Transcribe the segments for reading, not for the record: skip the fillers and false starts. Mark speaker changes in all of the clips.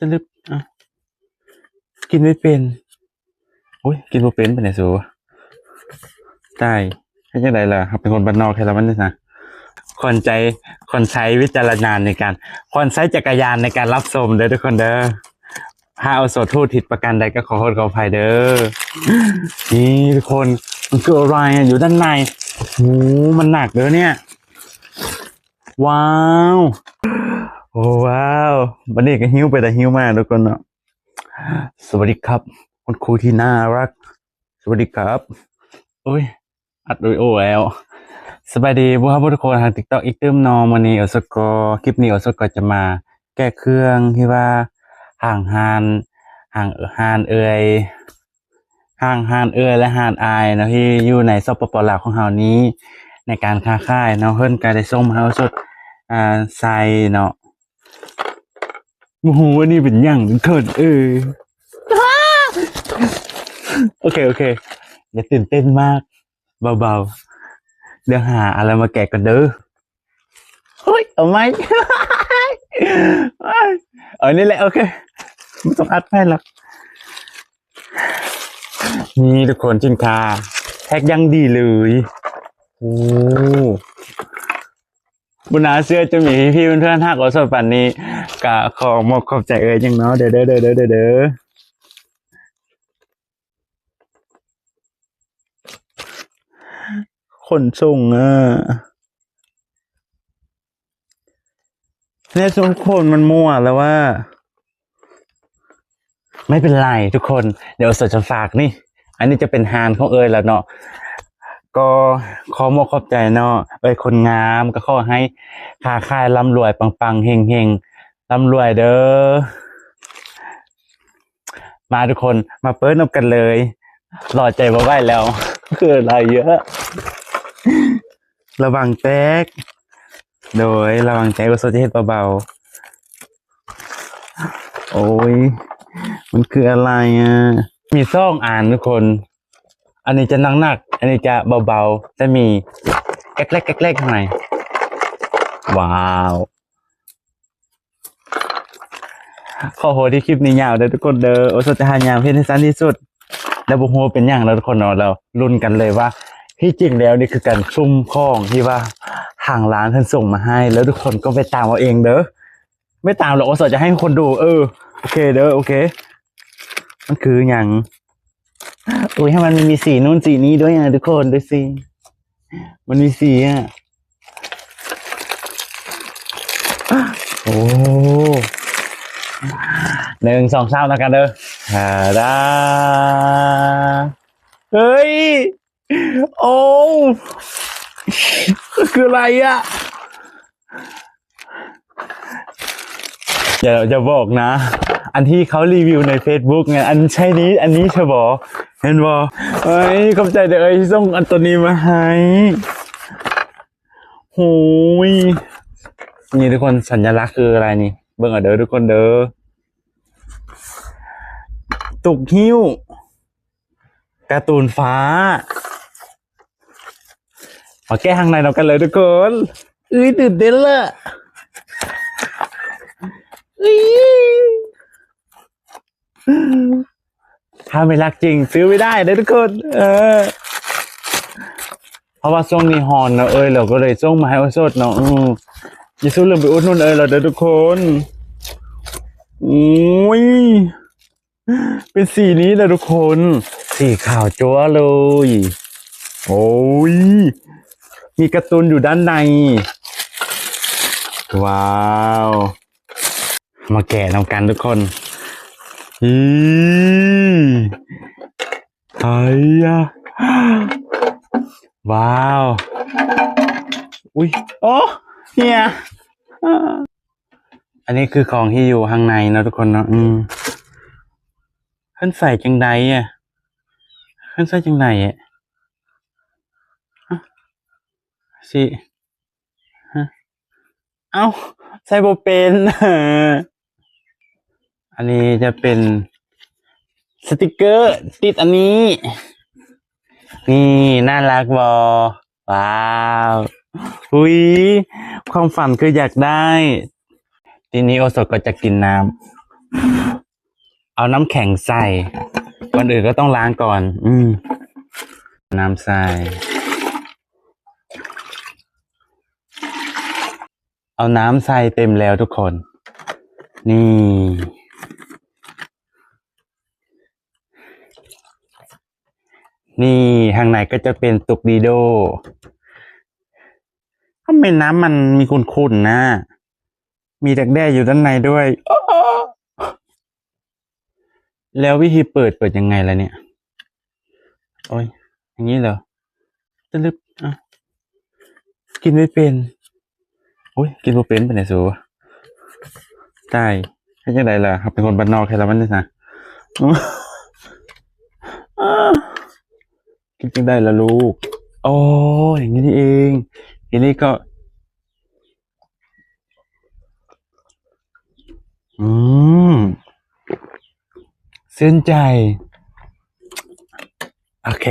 Speaker 1: จะลึบอ่ะกินไม่เป็นโอ้ยกินบ่เป็นไปไหนสูตายให้ยังไงล่ะครับเป็นคนบ้านนอกแค่ละมันนี่นะคนใจคนใช้วิจารณญาณในการคนใช้จักรยานในการรับชมเด้อทุกคนเด้อถ้าเอาโสดทูตผิดประการใดก็ขอโทษขออภัยเด้อนี่ทุกคนมันคืออะไรอ่ะอยู่ด้านในโอ้มันหนักเด้อเนี่ยว้าวโอ้ว้าววันนี้ก็หิ้วไปแต่หิ้วมากทุกคนเนาะสวัสดีครับคุณครูที่น่ารักสวัสดีครับโอ้ยอัดวิดีโอแล้วสบายดีพวกครับทุกคนทาง TikTok อีกเติมนอวันนี้อสกคลิปนี้อสกจะมาแก้เครื่องที่ว่าห่างฮานห่างฮานห่างฮานและฮานอายเนาะที่อยู่ในสปปลาวของเฮานี้ในการค้าขายเนาะเพิ่นก็ได้ส่งมาให้อสดใส่เนาะโอ้โหอันนี้เป็นหยังเขินโอเคอย่าตื่นเต้นมากเบาๆเดี๋ยวหาอะไรมาแกะกันเด้อเฮ้ยเอาไหม นี่แหละโอเคไม่ต้องอัดให้หรอกนี่ทุกคนสินค้าแท็กยังดีเลยโอ้บุญนาเสื้อจะมีพี่เพื่อนๆหักอสดปันนี้กะขอมอบขอบใจยังเนาะเด้อคนส่งเนี่ยทุกคนมันมั่วแล้วว่าไม่เป็นไรทุกคนเดี๋ยวสดจะฝากนี่อันนี้จะเป็นฮานของแล้วเนาะก็ขอมอบขอบใจเนาะคนงามก็ขอให้ค้าขายร่ำรวยปังๆเฮงๆร่ำรวยเด้อมาทุกคนมาเปิดนบกันเลยรอใจมาไหวแล้วคืออะไรเยอะระวังแตกโดยระวังแตกก็โซจะเฮ็ดเบาๆโอ้ยมันคืออะไรมีซ่องอ่านทุกคนอันนี้จะหนักอันนี้จะเบาๆจะมีแก๊กเล็กข้างในว้าวขอโหที่คลิปนี้ยาวเด้อทุกคนเด้อโอสุดท้ายยาวเพื่อให้สั้นที่สุดแล้วบุโฮเป็นอย่างแล้วทุกคนเนาะเราลุ้นกันเลยว่าที่จริงแล้วนี่คือการซุ่มของที่ว่าทางร้านท่านส่งมาให้แล้วทุกคนก็ไปตามเอาเองเด้อไม่ตามหรอกโอสุดจะให้คนดูโอเคเด้อโอเคมันคืออย่างอุ้ยให้มันมีสีนู้นสีนี้ด้วยทุกคนดูสิมันมีสีโอ้1 2 3แล้วกันเด้อดาเฮ้ยโอ้คืออะไรอย่าบอกนะอันที่เขารีวิวใน Facebook ไงอันใช่นี้อันนี้ใช่บอเห็นบอเฮ้ยขอบใจเด้อส่งอันตัวนี้มาให้โหยนี่ทุกคนสัญลักษณ์คืออะไรนี่เบิ่งเด้อทุกคนเด้อตุกหิ้วการ์ตูนฟ้ามาแก้ข้างในเรากันเลยทุกคนตื่นเต้นเลยถ้าไม่รักจริงซื้อไม่ได้เลยทุกคนเพราะว่าช่วงนี้ฮอนเนาะเราก็เลยส่งมาให้สดเนาะอย่าสู้ลืมไปอุดหนุนเราเด้อทุกคนโอ้ยเป็นสีนี้นะทุกคนสีขาวจั๊วเลยโอ้ยมีการ์ตูนอยู่ด้านในว้าวมาแกะนำกันทุกคนไอ้ว้าวอุ้ยโอ้เนี่ยอันนี้คือของที่อยู่ข้างในนะทุกคนเนาะขึ้นใส่จังใดขึ้นใส่จังใดสิเอ้าใส่โบเป็นอันนี้จะเป็นสติกเกอร์ติดอันนี้นี่น่ารักบอว้าวหุยความฝันคืออยากได้ทีนี้โอสดก็จะกินน้ เอาน้ำแข็งใส่ก่อนอื่นก็ต้องล้างก่อน น้ำใส่เอาน้ำใส่เต็มแล้วทุกคน นี่ นี่ข้างในก็จะเป็นตุกดีโดทำไมน้ำมันมีขุ่นๆนะ มีดักแด้อยู่ด้านในด้วย แล้ววิธีเปิดยังไงล่ะเนี่ย โอ้ย อย่างนี้เหรอจะลึบอ่ะกินไม่เป็นโอ้ย กินบ่เป็นไปไหนสูตายให้ยังไงล่ะครับเป็นคนบ้านนอกแค่ละมันนี่นะกินจังได้ละลูกโอ้อย่างนี้นี่เองทีนี้ก็ เส้นใจ โอเค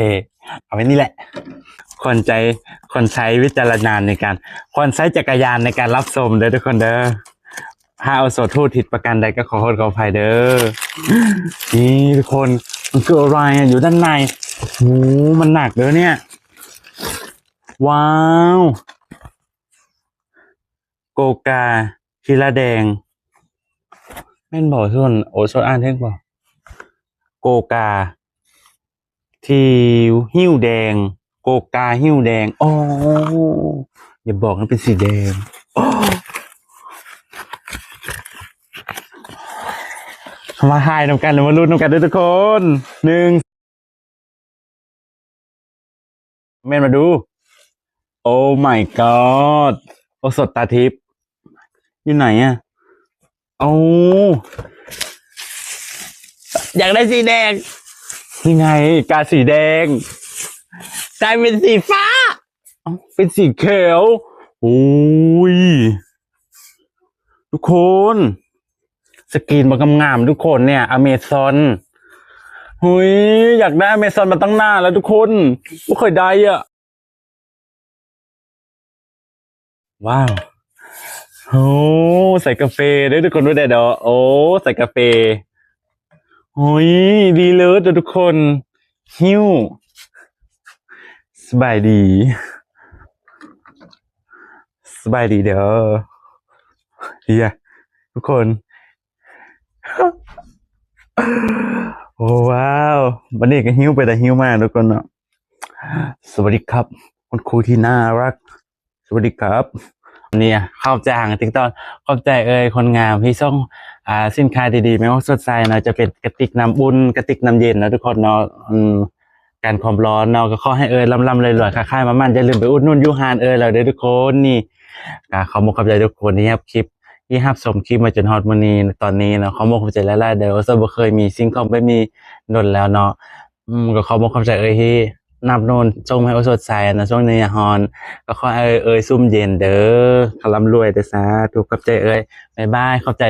Speaker 1: เอาไว้นี่แหละ คนใช้วิจารณญาณในการ คนใช้จักรยานในการรับชมเด้อทุกคนเด้อถ้าเอาโสดทูตผิดประการใดก็ขอโทษขออภัยเด้อ นี่ทุกคนมันคืออะไรอ่ะอยู่ด้านในโหมันหนักเด้อเนี่ย ว้าว โกกาชิลาแดง แม่นบอกส่วนโอโซอ่านเท่งบอกโกกาทีหิ้วแดง โกกาหิ้วแดงอ๋ออย่าบอกนะเป็นสีแดงมาทายนำกันหรือมาลุ้นนำกันด้วยทุกคนหนึ่งแม่นมาดู โอ้ my god โอสดตาทิพย์อยู่ไหนอ่ะโอ้อยากได้สีแดงนี่ไงกาสีแดงกลายเป็นสีฟ้าเป็นสีเขียวโอ้ยทุกคนสกรีนมันงามๆทุกคนเนี่ยอเมซอนหุยอยากได้อเมซอนมาตั้งนานแล้วทุกคนไม่เคยได้อ่ะว้าวโอ้ใส่กาแฟด้วยทุกคนด้วยเด้อโอ้ใส่กาแฟโอ้ยดีเลยทุกคนหิ้วสบายดีเด้อเฮียทุกคนโอ้ว้าววันนี้ก็หิ้วไปแต่หิ้วมากทุกคนเนาะสวัสดีครับคุณครูที่น่ารักสวัสดีครับเนี่ยเข้าใจหางติ๊กตอนเข้าใจคนงามที่ส่งสินค้าดีๆไม่ว่าสดใสนะจะเป็นกระติกน้ำอุ่นกระติกน้ำเย็นนะทุกคนเนาะการความร้อนเนาะก็ขอให้ลำเลยรวยค่าๆมามั่นอย่าลืมไปอุดหนุนยูฮานเราเด้อทุกคนนี่ขอขอบใจทุกคนที่รับคลิปที่รับชมคลิปมาจนฮอตมื้อนี้ตอนนี้เนาะขอขอบใจหลายๆเด้อบ่เคยมีสิ่งของแบบนี้โดนแล้วเนาะก็ขอบใจที่นับโนนส่งให้สดใสนะช่วงนี้ฮอนก็ขอให้ซุ่มเย็นเด้อขอร่ำรวยเด้อสาธุขอบใจบ๊ายบายขอบใจ